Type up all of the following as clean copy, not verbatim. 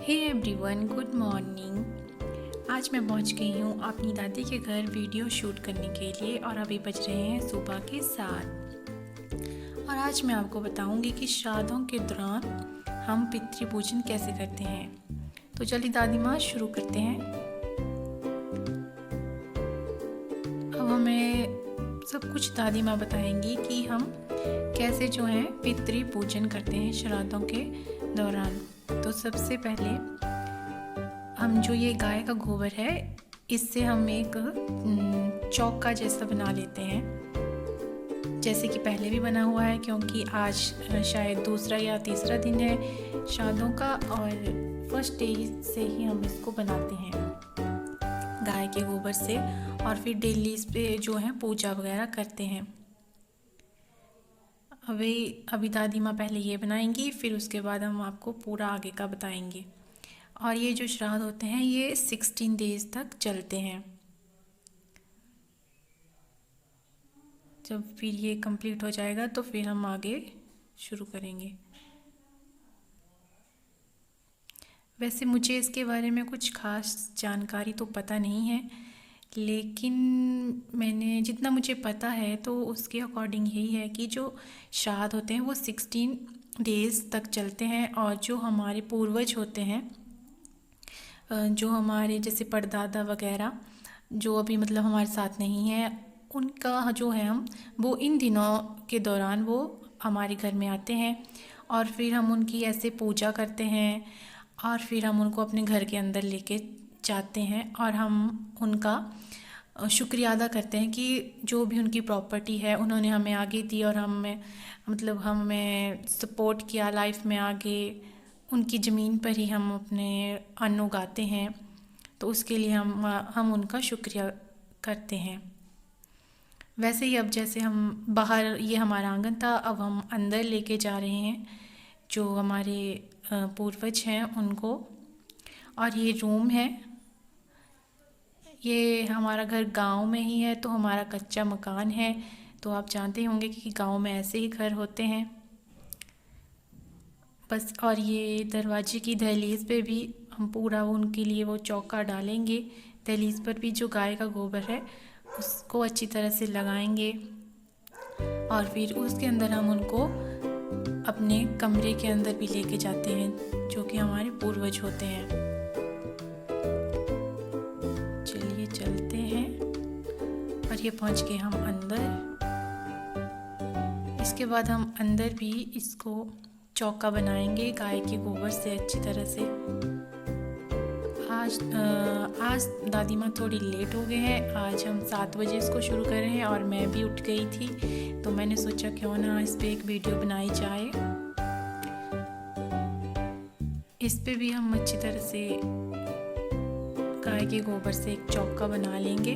Hey everyone, good morning. आज मैं पहुंच गई हूं अपनी दादी के घर वीडियो शूट करने के लिए और अभी बज रहे हैं सुबह के 7। और आज मैं आपको बताऊंगी कि श्राद्धों के दौरान हम पितृ पूजन कैसे करते हैं। तो चलिए दादी माँ शुरू करते हैं। अब हमें सब कुछ दादी माँ बताएंगी कि हम कैसे जो है पितृ पूजन करते हैं श्राद्धों के दौरान। तो सबसे पहले हम जो ये गाय का गोबर है इससे हम एक चौका जैसा बना लेते हैं, जैसे कि पहले भी बना हुआ है, क्योंकि आज शायद दूसरा या तीसरा दिन है श्राद्धों का और फर्स्ट डे से ही हम इसको बनाते हैं गाय के गोबर से, और फिर डेली इस पे जो है पूजा वगैरह करते हैं। अभी दादी माँ पहले ये बनाएंगी, फिर उसके बाद हम आपको पूरा आगे का बताएंगे। और ये जो श्राद्ध होते हैं ये 16 डेज तक चलते हैं। जब फिर ये कंप्लीट हो जाएगा तो फिर हम आगे शुरू करेंगे। वैसे मुझे इसके बारे में कुछ खास जानकारी तो पता नहीं है, लेकिन मैंने जितना मुझे पता है तो उसके अकॉर्डिंग यही है कि जो श्राद्ध होते हैं वो 16 डेज़ तक चलते हैं। और जो हमारे पूर्वज होते हैं, जो हमारे जैसे परदादा वगैरह जो अभी मतलब हमारे साथ नहीं है, उनका जो है हम वो इन दिनों के दौरान वो हमारे घर में आते हैं और फिर हम उनकी ऐसे पूजा करते हैं और फिर हम उनको अपने घर के अंदर लेके जाते हैं और हम उनका शुक्रिया अदा करते हैं कि जो भी उनकी प्रॉपर्टी है उन्होंने हमें आगे दी और हमें सपोर्ट किया लाइफ में आगे। उनकी ज़मीन पर ही हम अपने अन्न उगाते हैं, तो उसके लिए हम उनका शुक्रिया करते हैं। वैसे ही अब जैसे हम बाहर, ये हमारा आंगन था, अब हम अंदर लेके जा रहे हैं जो हमारे पूर्वज हैं उनको। और ये रूम है, ये हमारा घर गांव में ही है तो हमारा कच्चा मकान है, तो आप जानते होंगे कि गांव में ऐसे ही घर होते हैं बस। और ये दरवाजे की दहलीज पे भी हम पूरा उनके लिए वो चौका डालेंगे। दहलीज पर भी जो गाय का गोबर है उसको अच्छी तरह से लगाएंगे और फिर उसके अंदर हम उनको अपने कमरे के अंदर भी लेके जाते हैं जो कि हमारे पूर्वज होते हैं। चलिए चलते हैं और ये पहुंच गए हम अंदर। इसके बाद हम अंदर भी इसको चौका बनाएंगे गाय के गोबर से अच्छी तरह से। आज दादी माँ थोड़ी लेट हो गए हैं। आज हम 7 बजे इसको शुरू कर रहे हैं और मैं भी उठ गई थी, तो मैंने सोचा क्यों ना इस पे एक वीडियो बनाई जाए। इस पे भी हम अच्छी तरह से गाय के गोबर से एक चौका बना लेंगे,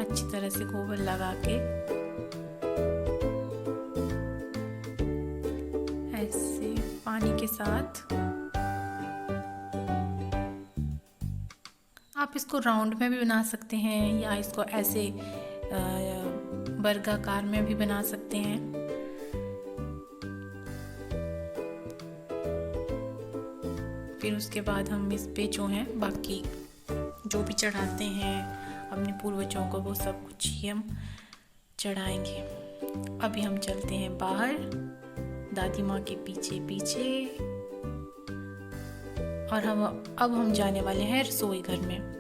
अच्छी तरह से गोबर लगा के ऐसे पानी के साथ। आप इसको राउंड में भी बना सकते हैं या इसको ऐसे वर्गाकार में भी बना सकते हैं। फिर उसके बाद हम इस पे जो है बाकी जो भी चढ़ाते हैं अपने पूर्वजों को वो सब कुछ ही हम चढ़ाएंगे। अभी हम चलते हैं बाहर दादी माँ के पीछे पीछे और अब हम जाने वाले हैं रसोई घर में।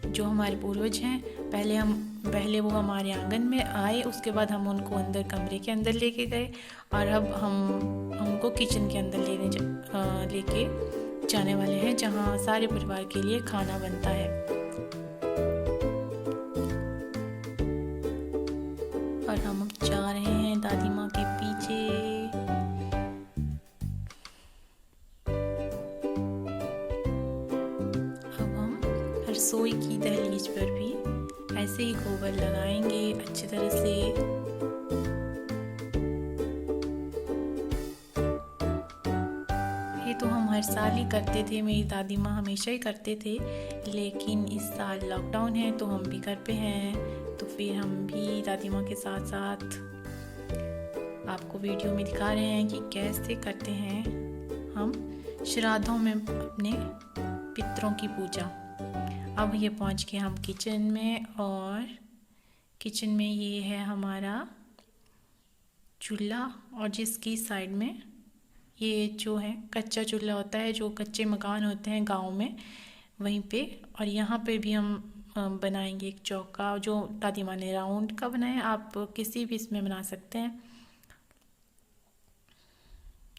जो हमारे पूर्वज हैं पहले वो हमारे आंगन में आए, उसके बाद हम उनको अंदर कमरे के अंदर लेके गए और अब हमको किचन के अंदर लेके जाने वाले हैं जहाँ सारे परिवार के लिए खाना बनता है। और हम अब जा रहे हैं दादी माँ के पीछे। अब हम रसोई की दहलीज पर भी ऐसे ही गोबर लगाएंगे अच्छी तरह से। ये तो हम हर साल ही करते थे, मेरी दादी माँ हमेशा ही करते थे, लेकिन इस साल लॉकडाउन है तो हम भी घर पे हैं, तो फिर हम भी दादी माँ के साथ साथ आपको वीडियो में दिखा रहे हैं कि कैसे करते हैं हम श्राद्धों में अपने पितरों की पूजा। अब ये पहुंच गए हम किचन में, और किचन में ये है हमारा चूल्हा, और जिसकी साइड में ये जो है कच्चा चूल्हा होता है, जो कच्चे मकान होते हैं गांव में, वहीं पे। और यहाँ पे भी हम बनाएंगे एक चौका, जो दादी माँ ने राउंड का बनाया, आप किसी भी इसमें बना सकते हैं।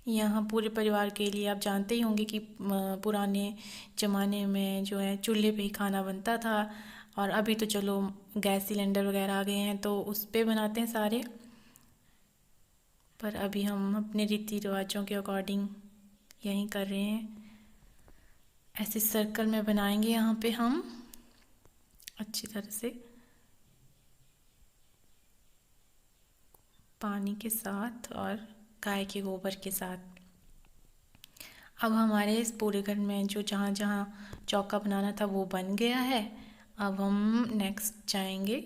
यहाँ पूरे परिवार के लिए, आप जानते ही होंगे कि पुराने ज़माने में जो है चूल्हे पे ही खाना बनता था, और अभी तो चलो गैस सिलेंडर वगैरह आ गए हैं तो उस पे बनाते हैं सारे। पर अभी हम अपने रीति रिवाजों के अकॉर्डिंग यही कर रहे हैं। ऐसे सर्कल में बनाएंगे यहाँ पे हम अच्छी तरह से, पानी के साथ और गाय के गोबर के साथ। अब हमारे इस पूरे घर में जो जहाँ जहाँ चौका बनाना था वो बन गया है। अब हम नेक्स्ट जाएंगे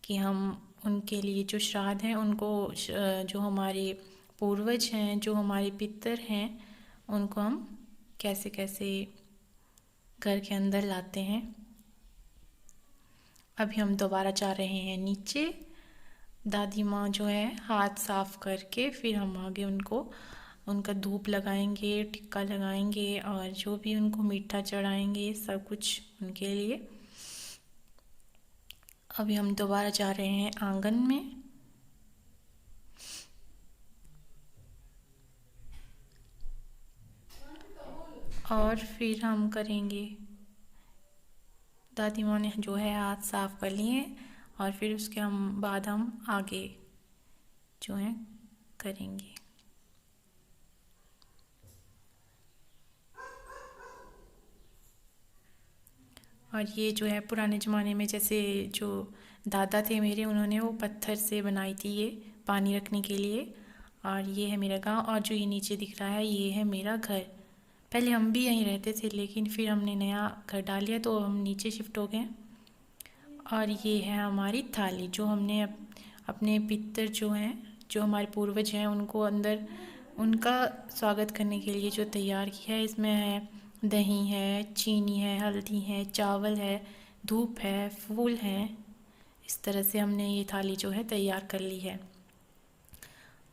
कि हम उनके लिए जो श्राद्ध हैं उनको, जो हमारे पूर्वज हैं, जो हमारे पितर हैं, उनको हम कैसे कैसे घर के अंदर लाते हैं। अभी हम दोबारा जा रहे हैं नीचे। दादी माँ जो है हाथ साफ करके फिर हम आगे उनका धूप लगाएंगे, टिक्का लगाएंगे, और जो भी उनको मीठा चढ़ाएंगे, सब कुछ उनके लिए। अभी हम दोबारा जा रहे हैं आंगन में। और फिर हम करेंगे, दादी माँ ने जो है हाथ साफ कर लिए, और फिर उसके बाद हम आगे जो है करेंगे। और ये जो है पुराने ज़माने में, जैसे जो दादा थे मेरे, उन्होंने वो पत्थर से बनाई थी ये पानी रखने के लिए। और ये है मेरा गांव, और जो ये नीचे दिख रहा है ये है मेरा घर। पहले हम भी यहीं रहते थे, लेकिन फिर हमने नया घर डाल लिया तो हम नीचे शिफ्ट हो गए। और ये है हमारी थाली, जो हमने अपने पितर जो हैं, जो हमारे पूर्वज हैं, उनको अंदर उनका स्वागत करने के लिए जो तैयार किया है। इसमें है दही है, चीनी है, हल्दी है, चावल है, धूप है, फूल हैं। इस तरह से हमने ये थाली जो है तैयार कर ली है।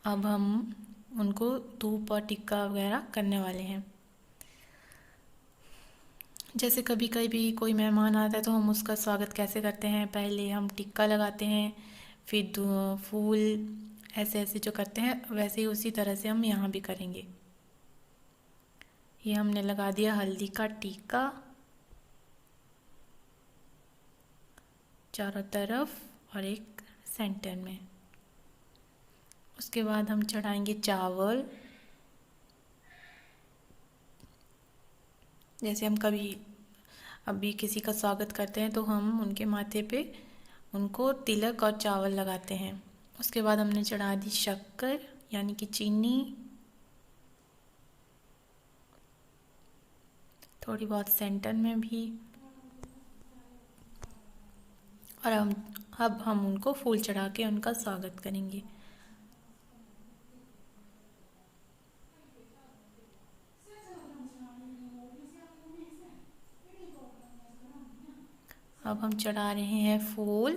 अब हम उनको धूप और टिक्का वगैरह करने वाले हैं। जैसे कभी कभी कोई मेहमान आता है तो हम उसका स्वागत कैसे करते हैं, पहले हम टिक्का लगाते हैं, फिर फूल, ऐसे ऐसे जो करते हैं, वैसे ही उसी तरह से हम यहाँ भी करेंगे। ये हमने लगा दिया हल्दी का टीका चारों तरफ और एक सेंटर में। उसके बाद हम चढ़ाएंगे चावल। जैसे हम अभी किसी का स्वागत करते हैं तो हम उनके माथे पे उनको तिलक और चावल लगाते हैं। उसके बाद हमने चढ़ा दी शक्कर यानी कि चीनी, थोड़ी बहुत सेंटर में भी। और अब हम उनको फूल चढ़ा के उनका स्वागत करेंगे। अब हम चढ़ा रहे हैं फूल।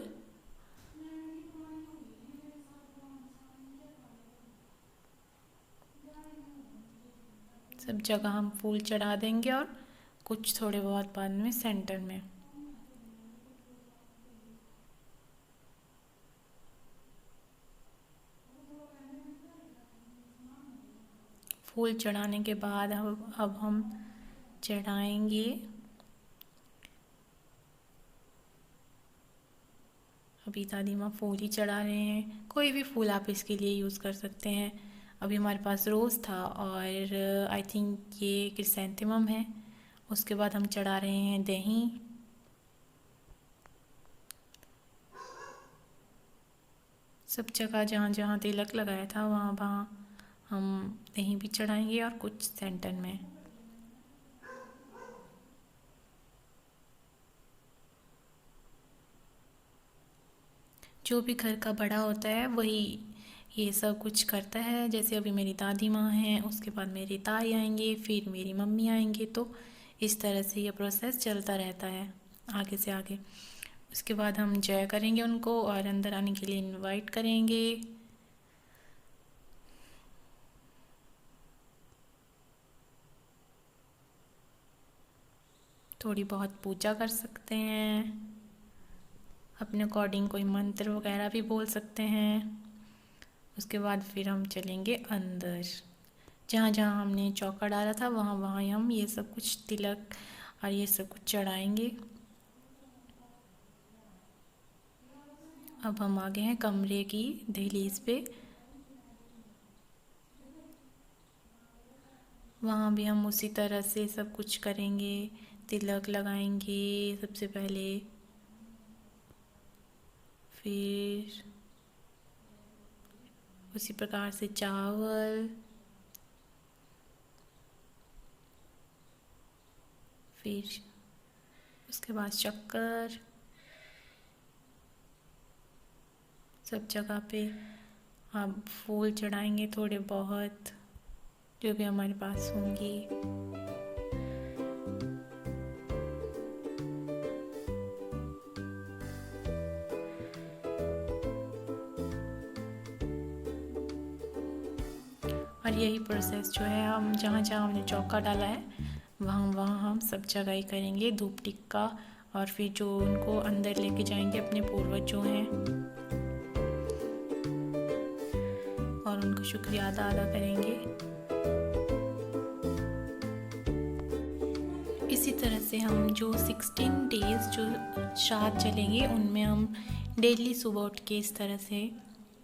सब जगह हम फूल चढ़ा देंगे, और कुछ थोड़े बहुत बाद में सेंटर में। फूल चढ़ाने के बाद अब हम चढ़ाएंगे अभी दादी माँ फूल ही चढ़ा रहे हैं। कोई भी फूल आप इसके लिए यूज़ कर सकते हैं। अभी हमारे पास रोज़ था, और आई थिंक ये क्रिसैंथेमम है। उसके बाद हम चढ़ा रहे हैं दही। सब जगह जहाँ जहाँ तिलक लगाया था वहाँ वहाँ हम दही भी चढ़ाएंगे, और कुछ सेंटर में। जो भी घर का बड़ा होता है वही ये सब कुछ करता है। जैसे अभी मेरी दादी माँ हैं, उसके बाद मेरी ताई आएंगे, फिर मेरी मम्मी आएंगे, तो इस तरह से ये प्रोसेस चलता रहता है आगे से आगे। उसके बाद हम जय करेंगे उनको और अंदर आने के लिए इनवाइट करेंगे। थोड़ी बहुत पूजा कर सकते हैं, अपने अकॉर्डिंग कोई मंत्र वगैरह भी बोल सकते हैं। उसके बाद फिर हम चलेंगे अंदर, जहाँ जहाँ हमने चौका डाला था वहाँ वहाँ हम ये सब कुछ तिलक और ये सब कुछ चढ़ाएंगे। अब हम आ गए हैं कमरे की दहलीज पे। वहाँ भी हम उसी तरह से सब कुछ करेंगे, तिलक लगाएंगे सबसे पहले, फिर उसी प्रकार से चावल, फिर उसके बाद शक्कर, सब जगह पे हम फूल चढ़ाएंगे थोड़े बहुत, जो भी हमारे पास होंगी। और यही प्रोसेस जो है हम जहाँ जहाँ हमने चौका डाला है वहाँ वहाँ हम सब जगह ही करेंगे धूप टिक्का। और फिर जो उनको अंदर लेके जाएंगे अपने पूर्वज जो हैं, और उनका शुक्रिया अदा करेंगे। इसी तरह से हम जो 16 डेज़ जो श्राद्ध चलेंगे उनमें हम डेली सुबह उठ के इस तरह से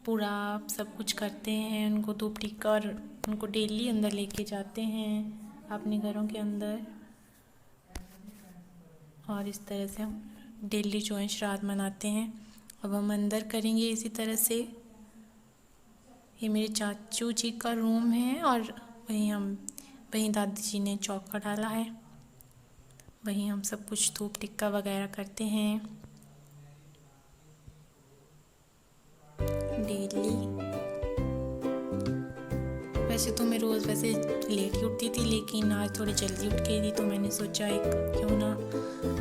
पूरा सब कुछ करते हैं, उनको धूप टिक्का और उनको डेली अंदर लेके जाते हैं अपने घरों के अंदर। और इस तरह से हम डेली जो है श्राद्ध मनाते हैं। अब हम अंदर करेंगे इसी तरह से। ये मेरे चाचू जी का रूम है और वहीं दादी जी ने चौका डाला है, वहीं हम सब कुछ धूप टिक्का वगैरह करते हैं डेली। वैसे तो मैं रोज़ वैसे लेट ही उठती थी, लेकिन आज थोड़ी जल्दी उठ गई थी, तो मैंने सोचा एक क्यों ना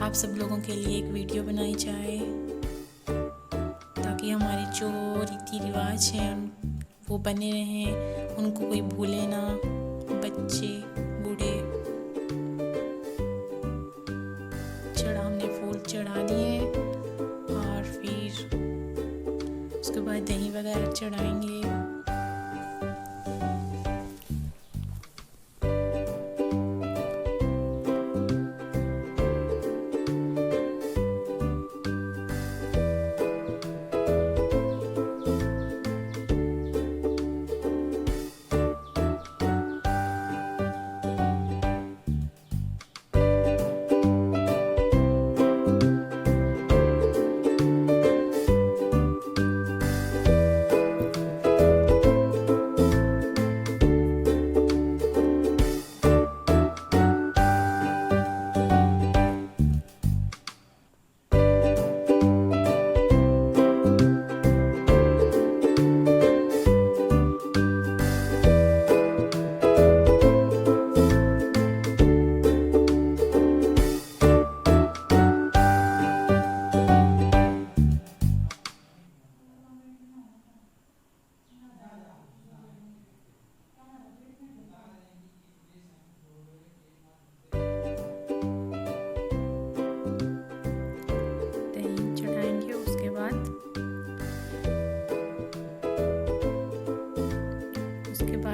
आप सब लोगों के लिए एक वीडियो बनाई जाए, ताकि हमारे जो रीति रिवाज हैं वो बने रहें, उनको कोई भूले ना, बच्चे बूढ़े। हमने फूल चढ़ा दिए और फिर उसके बाद दही वगैरह चढ़ाएंगे।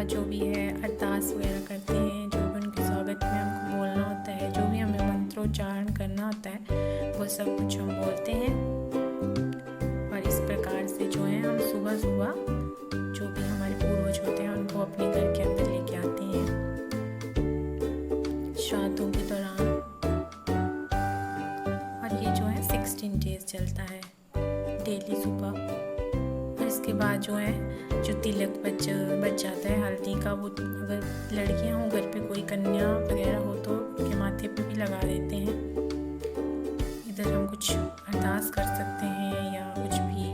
जो भी है अरदास वगैरह करते हैं, जो भी उनके स्वागत में हमको बोलना होता है, जो भी हमें मंत्रोच्चारण करना होता है, वो सब कुछ हम बोलते हैं। और इस प्रकार से जो है हम सुबह सुबह जो भी हमारे पूर्वज होते हैं उनको अपने घर के अंदर लेके आते हैं श्राद्धों के दौरान। और ये जो है 16 डेज चलता है डेली सुबह। और इसके बाद जो है जो तिलक बच जाता है हल्दी का, वो अगर लड़कियां हो घर पे, कोई कन्या वगैरह हो तो उनके माथे पे भी लगा देते हैं। इधर हम कुछ अरदास कर सकते हैं या कुछ भी।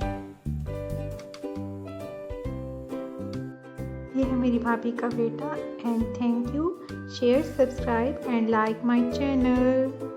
भाभी का बेटा, and thank you. Share, subscribe and like my channel.